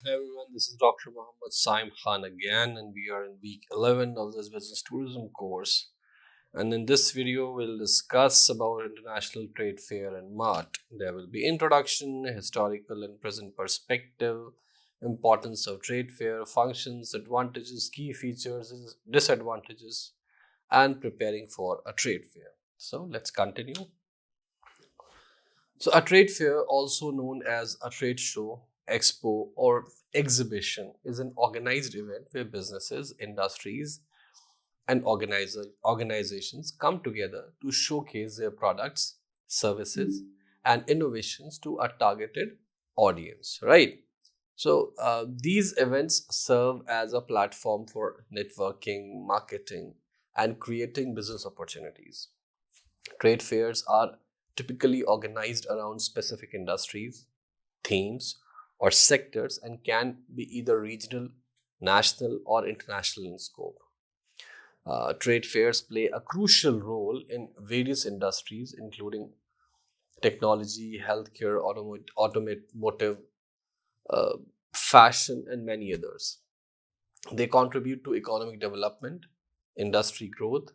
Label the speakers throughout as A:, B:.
A: Hey everyone, this is Dr. Mohammed Saim Khan again, and we are in week 11 of this business tourism course. And in this video, we'll discuss about International Trade Fair and Mart. There will be introduction, historical and present perspective, importance of trade fair, functions, advantages, key features, disadvantages, and preparing for a trade fair. So let's continue. So, a trade fair, also known as a trade show, expo, or exhibition, is an organized event where businesses, industries, and organizations come together to showcase their products, services, and innovations to a targeted audience, right? So, these events serve as a platform for networking, marketing, and creating business opportunities. Trade fairs are typically organized around specific industries, themes, or sectors and can be either regional, national, or international in scope. Trade fairs play a crucial role in various industries, including technology, healthcare, automotive, uh, fashion, and many others. They contribute to economic development, industry growth,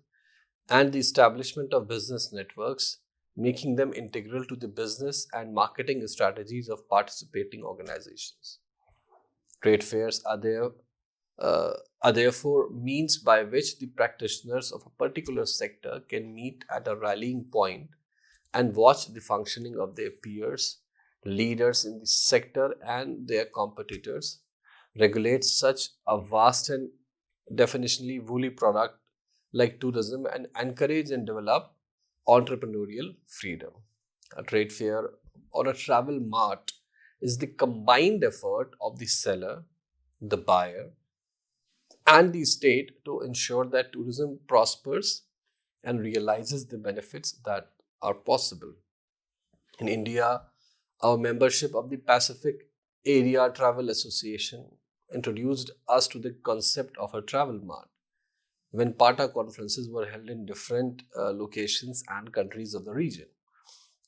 A: and the establishment of business networks, making them integral to the business and marketing strategies of participating organizations. Trade fairs uh, are therefore means by which the practitioners of a particular sector can meet at a rallying point and watch the functioning of their peers, leaders in the sector, and their competitors regulate such a vast and definitionally woolly product like tourism and encourage and develop entrepreneurial freedom. A trade fair or a travel mart is the combined effort of the seller, the buyer, and the state to ensure that tourism prospers and realizes the benefits that are possible. In India, our membership of the Pacific Area Travel Association introduced us to the concept of a travel mart when PATA conferences were held in different locations and countries of the region.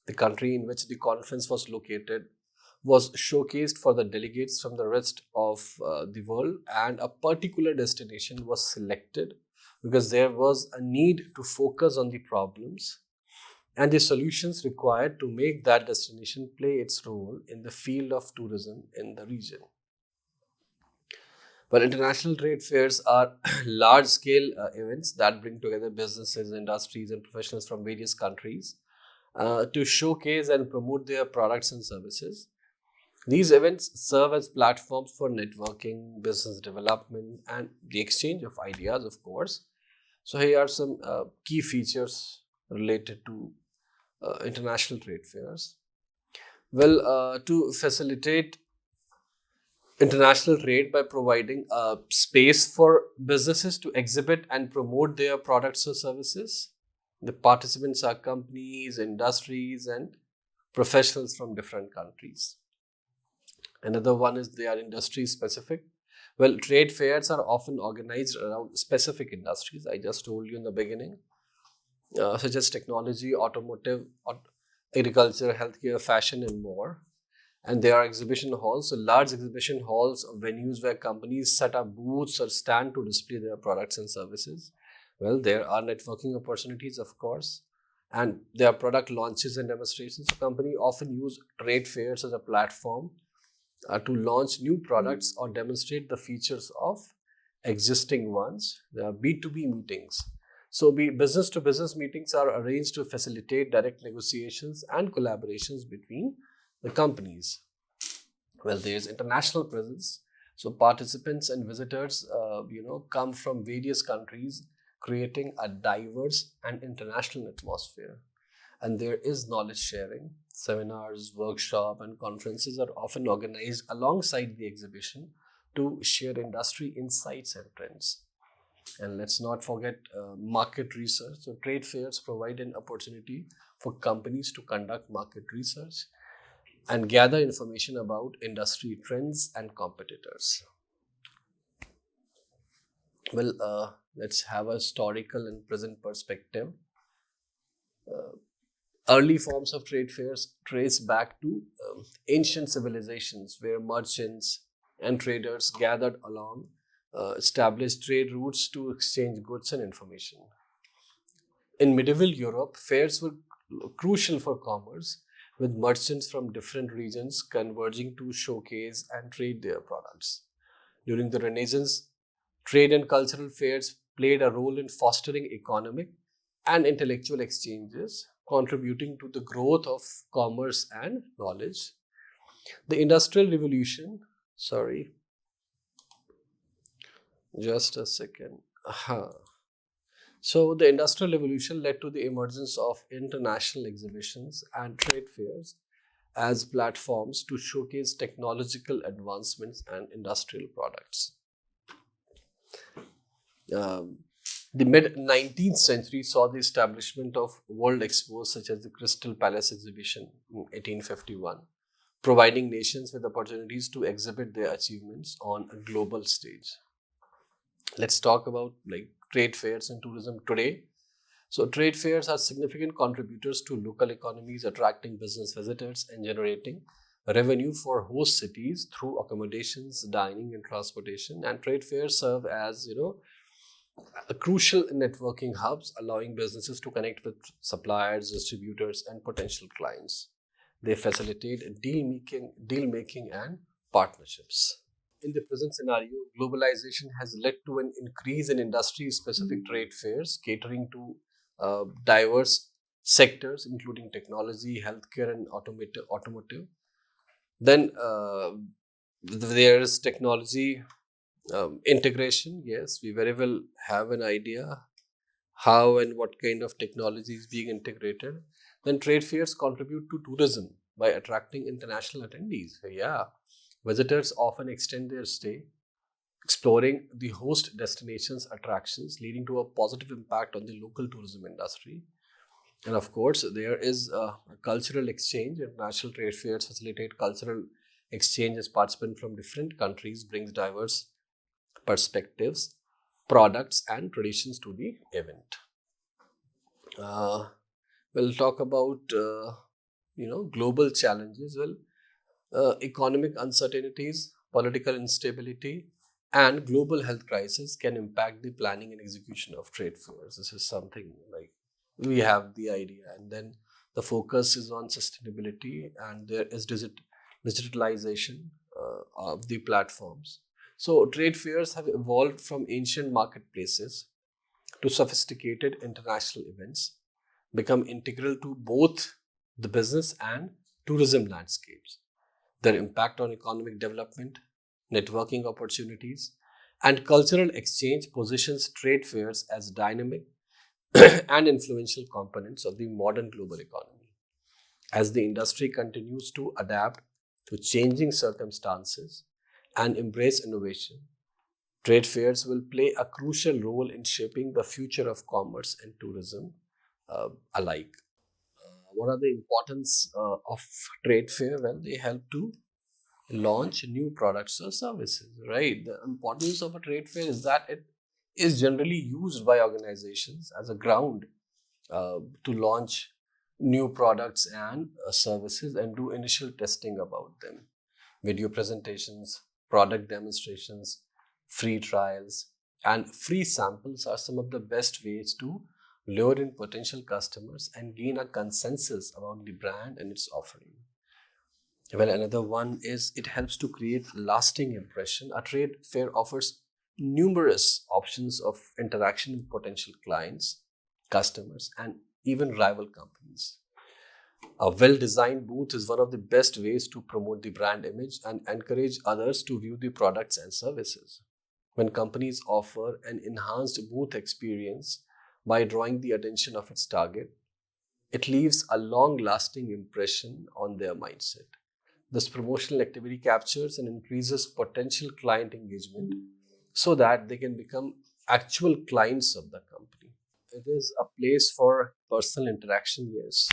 A: The country in which the conference was located was showcased for the delegates from the rest of the world, and a particular destination was selected because there was a need to focus on the problems and the solutions required to make that destination play its role in the field of tourism in the region. But international trade fairs are large scale events that bring together businesses, industries, and professionals from various countries to showcase and promote their products and services. These events serve as platforms for networking, business development, and the exchange of ideas, of course. So, here are some key features related to international trade fairs. Well, to facilitate international trade by providing a space for businesses to exhibit and promote their products or services. The participants are companies, industries, and professionals from different countries. Another one is they are industry specific. Well, trade fairs are often organized around specific industries. I just told you in the beginning, such as technology, automotive, agriculture, healthcare, fashion, and more. And there are exhibition halls, so large exhibition halls or venues where companies set up booths or stand to display their products and services. Well, there are networking opportunities, of course, and there are product launches and demonstrations. So company often use trade fairs as a platform to launch new products or demonstrate the features of existing ones. There are B2B meetings. So, business to business meetings are arranged to facilitate direct negotiations and collaborations between the companies. Well, there's international presence. So, participants and visitors, come from various countries, creating a diverse and international atmosphere. And there is knowledge sharing. Seminars, workshops, and conferences are often organized alongside the exhibition to share industry insights and trends. And let's not forget market research. So, trade fairs provide an opportunity for companies to conduct market research and gather information about industry trends and competitors. Well, let's have a historical and present perspective. Early forms of trade fairs trace back to ancient civilizations where merchants, and traders gathered along established trade routes to exchange goods and information. In medieval Europe, fairs were crucial for commerce, with merchants from different regions converging to showcase and trade their products. During the Renaissance, trade and cultural fairs played a role in fostering economic and intellectual exchanges, contributing to the growth of commerce and knowledge. The Industrial Revolution, sorry, just a second. So, the Industrial Revolution led to the emergence of international exhibitions and trade fairs as platforms to showcase technological advancements and industrial products. Um, the mid 19th century saw the establishment of world expos such as the Crystal Palace exhibition in 1851, providing nations with opportunities to exhibit their achievements on a global stage. Let's talk about like trade fairs and tourism today. So trade fairs are significant contributors to local economies, attracting business visitors and generating revenue for host cities through accommodations, dining, and transportation. And trade fairs serve as a crucial networking hubs, allowing businesses to connect with suppliers, distributors, and potential clients. They facilitate deal making, and partnerships. In the present scenario, globalization has led to an increase in industry specific trade fairs catering to diverse sectors, including technology, healthcare, and automotive. Then there is technology integration. Yes, we very well have an idea how and what kind of technology is being integrated. Then trade fairs contribute to tourism by attracting international attendees. Yeah, visitors often extend their stay, exploring the host destinations attractions, leading to a positive impact on the local tourism industry. And of course, there is a cultural exchange. International trade fairs facilitate cultural exchange as participants from different countries brings diverse perspectives, products, and traditions to the event. Uh, we'll talk about global challenges. Well, economic uncertainties, political instability, and global health crisis can impact the planning and execution of trade fairs. This is something like we have the idea, and then the focus is on sustainability, and there is digitalization of the platforms. So, trade fairs have evolved from ancient marketplaces to sophisticated international events, become integral to both the business and tourism landscapes. Their impact on economic development, networking opportunities, and cultural exchange positions trade fairs as dynamic and influential components of the modern global economy. As the industry continues to adapt to changing circumstances and embrace innovation, trade fairs will play a crucial role in shaping the future of commerce and tourism alike. What are the importance of trade fair? Well, they help to launch new products or services, right? The importance of a trade fair is that it is generally used by organizations as a ground to launch new products and services and do initial testing about them. Video presentations, product demonstrations, free trials, and free samples are some of the best ways to lure in potential customers and gain a consensus about the brand and its offering. Well, another one is it helps to create lasting impression. A trade fair offers numerous options of interaction with potential clients, customers, and even rival companies. A well designed booth is one of the best ways to promote the brand image and encourage others to view the products and services. When companies offer an enhanced booth experience by drawing the attention of its target, it leaves a long lasting impression on their mindset. This promotional activity captures and increases potential client engagement so that they can become actual clients of the company. It is a place for personal interaction, yes.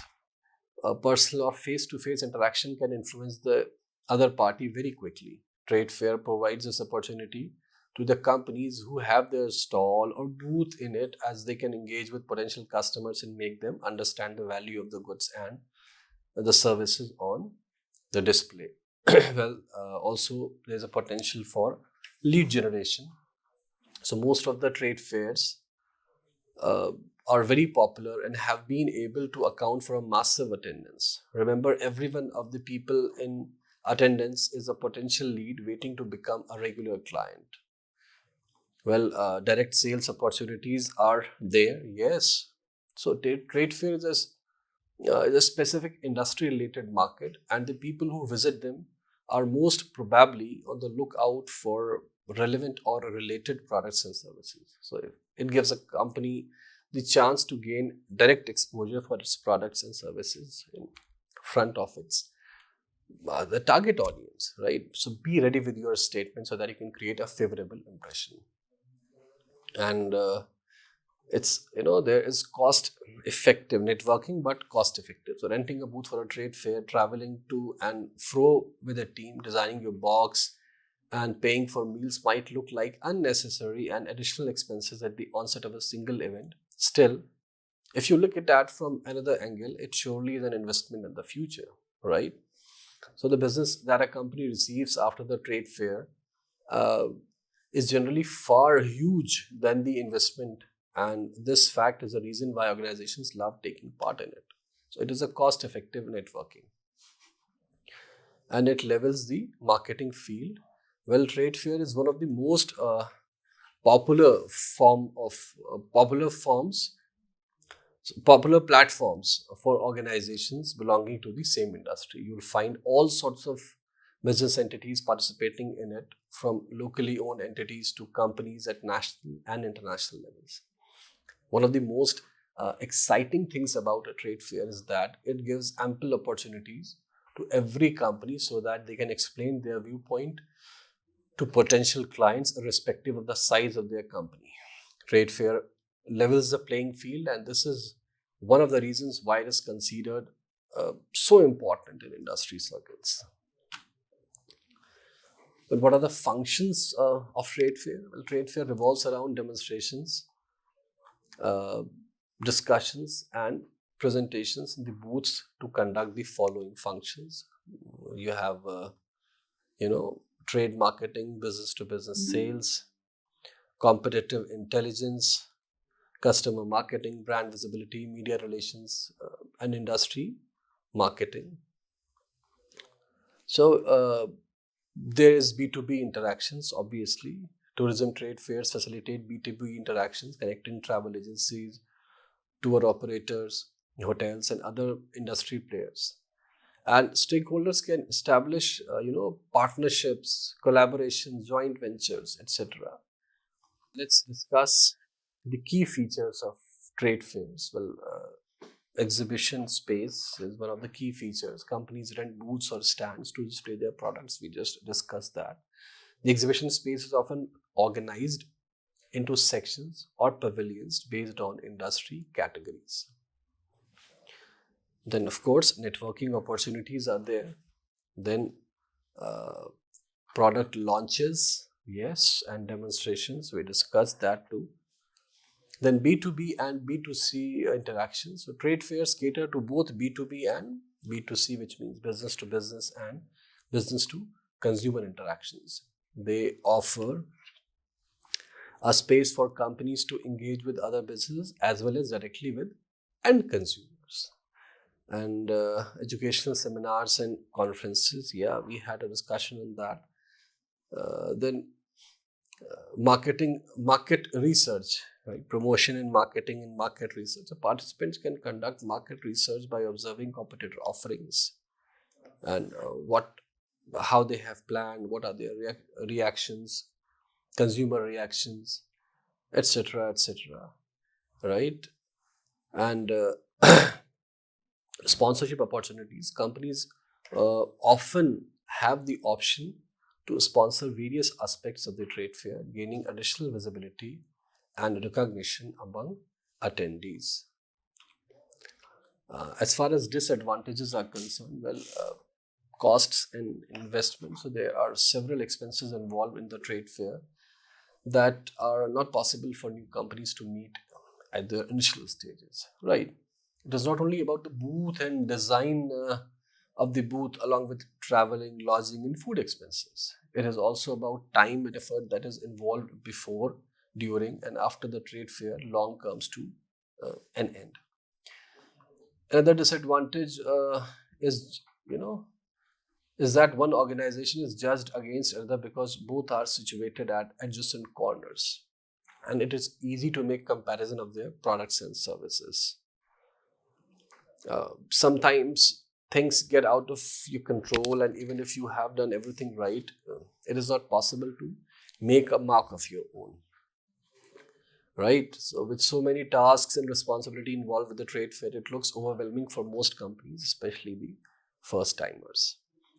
A: A personal or face to face interaction can influence the other party very quickly. Trade fair provides this opportunity to the companies who have their stall or booth in it, as they can engage with potential customers and make them understand the value of the goods and the services on the display. Well, also there's a potential for lead generation. So most of the trade fairs uh, are very popular and have been able to account for a massive attendance. Remember, every one of the people in attendance is a potential lead waiting to become a regular client. Well, direct sales opportunities are there, yes. So trade fair is a specific industry related market, and the people who visit them are most probably on the lookout for relevant or related products and services. So it gives a company the chance to gain direct exposure for its products and services in front of its the target audience, right? So be ready with your statement so that you can create a favorable impression. And it's, there is cost effective networking, but cost effective. So renting a booth for a trade fair, traveling to and fro with a team, designing your box, and paying for meals might look like unnecessary and additional expenses at the onset of a single event. Still, if you look at that from another angle, it surely is an investment in the future, right? So the business that a company receives after the trade fair uh, is generally far huge than the investment, and this fact is the reason why organizations love taking part in it. So it is a cost effective networking, and it levels the marketing field. Well, trade fair is one of the most popular forms, popular platforms for organizations belonging to the same industry. You'll find all sorts of business entities participating in it, from locally owned entities to companies at national and international levels. One of the most exciting things about a trade fair is that it gives ample opportunities to every company so that they can explain their viewpoint to potential clients irrespective of the size of their company. Trade fair levels the playing field, and this is one of the reasons why it is considered so important in industry circles. But what are the functions of trade fair? Well, trade fair revolves around demonstrations, uh, discussions, and presentations in the booths to conduct the following functions. You have, trade marketing, business to business sales, competitive intelligence, customer marketing, brand visibility, media relations, and industry marketing. So there is B2B interactions, obviously. Tourism trade fairs facilitate B2B interactions, connecting travel agencies, tour operators, hotels, and other industry players. And stakeholders can establish, partnerships, collaborations, joint ventures, etc. Let's discuss the key features of trade fairs. Well, exhibition space is one of the key features. Companies rent booths or stands to display their products. We just discussed that. The exhibition space is often organized into sections or pavilions based on industry categories. Then, of course, networking opportunities are there. Then, uh, product launches, yes, and demonstrations. We discussed that too. Then B2B and B2C interactions. So trade fairs cater to both B2B and B2C, which means business to business and business to consumer interactions. They offer a space for companies to engage with other businesses as well as directly with end consumers. And educational seminars and conferences, yeah, we had a discussion on that. Then market research, right? Promotion in marketing and market research. So participants can conduct market research by observing competitor offerings and how they have planned, what are their reactions, consumer reactions, etc., etc. Right? And sponsorship opportunities. Companies often have the option to sponsor various aspects of the trade fair, gaining additional visibility and recognition among attendees. As far as disadvantages are concerned, well, costs and investment. So there are several expenses involved in the trade fair that are not possible for new companies to meet at their initial stages, right? It is not only about the booth and design of the booth along with traveling, lodging, and food expenses. It is also about time and effort that is involved before, during, and after the trade fair long comes to an end. Another disadvantage is, is that one organization is judged against another because both are situated at adjacent corners, and it is easy to make comparison of their products and services. Sometimes things get out of your control, and even if you have done everything right, it is not possible to make a mark of your own, right? So with so many tasks and responsibility involved with the trade fair, it looks overwhelming for most companies, especially the first timers.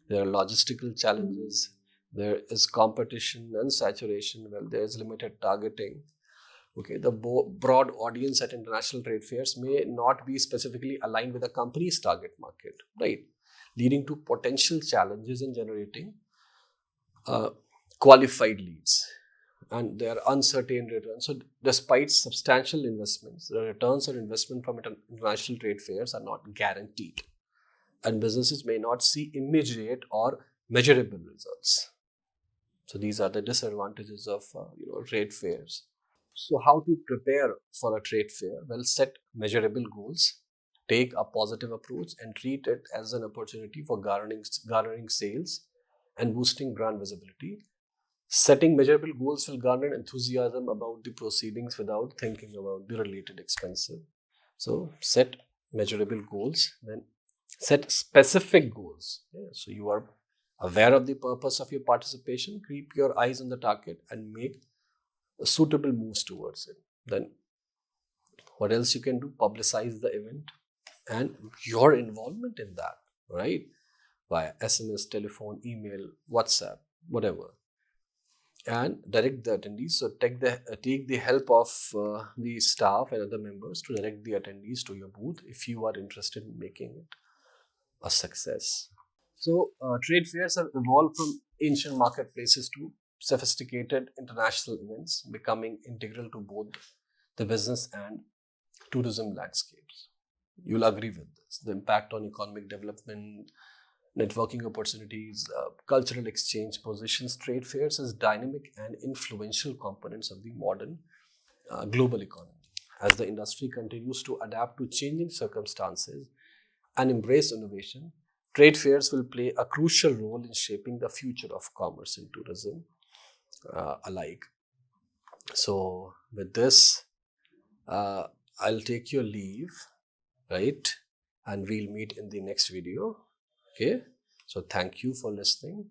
A: There are logistical challenges, there is competition and saturation, well, there is limited targeting. Okay, the broad audience at international trade fairs may not be specifically aligned with the company's target market, right? Leading to potential challenges in generating uh, qualified leads, and there are uncertain returns. So, despite substantial investments, the returns on investment from international trade fairs are not guaranteed, and businesses may not see immediate or measurable results. So, these are the disadvantages of trade fairs. So, how to prepare for a trade fair? Well, set measurable goals, take a positive approach, and treat it as an opportunity for garnering sales and boosting brand visibility. Setting measurable goals will garner enthusiasm about the proceedings without thinking about the related expenses. So, set measurable goals, then set specific goals. Yeah, so, you are aware of the purpose of your participation, keep your eyes on the target, and make suitable moves towards it. Then, what else you can do? Publicize the event and your involvement in that, right? Via SMS, telephone, email, WhatsApp, whatever, and direct the attendees. So take the help of the staff and other members to direct the attendees to your booth if you are interested in making it a success. So trade fairs have evolved from ancient marketplaces to sophisticated international events, becoming integral to both the business and tourism landscapes. You'll agree with this. The impact on economic development, networking opportunities, cultural exchange positions trade fairs as dynamic and influential components of the modern global economy. As the industry continues to adapt to changing circumstances and embrace innovation, trade fairs will play a crucial role in shaping the future of commerce and tourism alike. So, with this, uh, I'll take your leave, right? And we'll meet in the next video. Okay. So, thank you for listening.